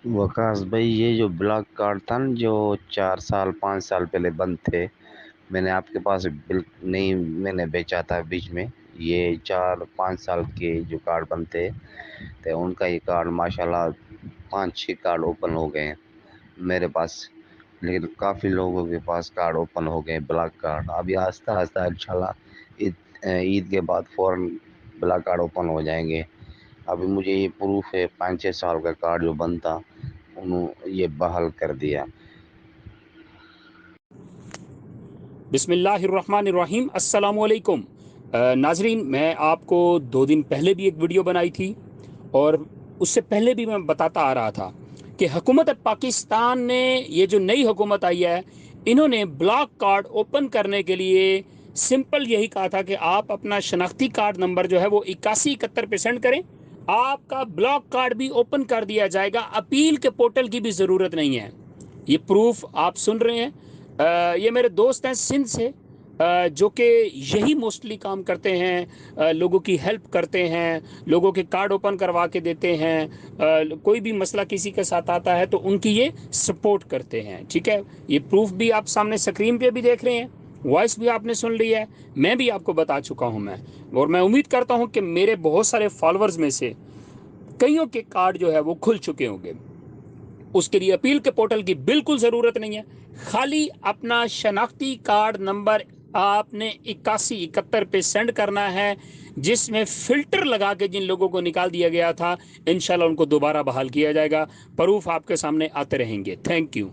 वकास भाई, ये जो ब्लॉक कार्ड था ना, जो 4 साल 5 साल पहले बंद थे, मैंने आपके पास बिल नहीं, मैंने बेचा था बीच में। ये 4 5 साल के जो कार्ड बनते तो उनका ये कार्ड माशाल्लाह 5 6 कार्ड ओपन हो गए हैं मेरे पास। लेकिन काफ़ी लोगों के पास कार्ड ओपन हो गए ब्लॉक कार्ड। अभी आहिस्ता आहिस्ता इंशाल्लाह ईद के बाद फ़ौरन ब्लॉक कार्ड ओपन हो जाएंगे। अभी मुझे ये प्रूफ है, 5 6 साल का कार्ड जो बंद था उन्होंने ये बहाल कर दिया। बिस्मिल्लाहिर्रहमानिर्रहीम, अस्सलामुअलैकुम। नाजरीन, मैं आपको 2 दिन पहले भी एक वीडियो बनाई थी और उससे पहले भी मैं बताता आ रहा था कि हुकूमत पाकिस्तान ने, ये जो नई हुकूमत आई है, इन्होंने ब्लॉक कार्ड ओपन करने के लिए सिंपल यही कहा था कि आप अपना शनाख्ती कार्ड नंबर जो है वो 8171 पे सेंड करें, आपका ब्लॉक कार्ड भी ओपन कर दिया जाएगा। अपील के पोर्टल की भी ज़रूरत नहीं है। ये प्रूफ आप सुन रहे हैं। ये मेरे दोस्त हैं सिंध से, जो कि यही मोस्टली काम करते हैं, लोगों की हेल्प करते हैं, लोगों के कार्ड ओपन करवा के देते हैं। कोई भी मसला किसी के साथ आता है तो उनकी ये सपोर्ट करते हैं। ठीक है, ये प्रूफ भी आप सामने स्क्रीन पे भी देख रहे हैं, वॉइस भी आपने सुन ली है, मैं भी आपको बता चुका हूं मैं। और मैं उम्मीद करता हूं कि मेरे बहुत सारे फॉलोअर्स में से कईयों के कार्ड जो है वो खुल चुके होंगे। उसके लिए अपील के पोर्टल की बिल्कुल ज़रूरत नहीं है। खाली अपना शनाख्ती कार्ड नंबर आपने 8171 पे सेंड करना है, जिसमें फ़िल्टर लगा के जिन लोगों को निकाल दिया गया था, इंशाल्लाह उनको दोबारा बहाल किया जाएगा। प्रूफ आपके सामने आते रहेंगे। Thank you.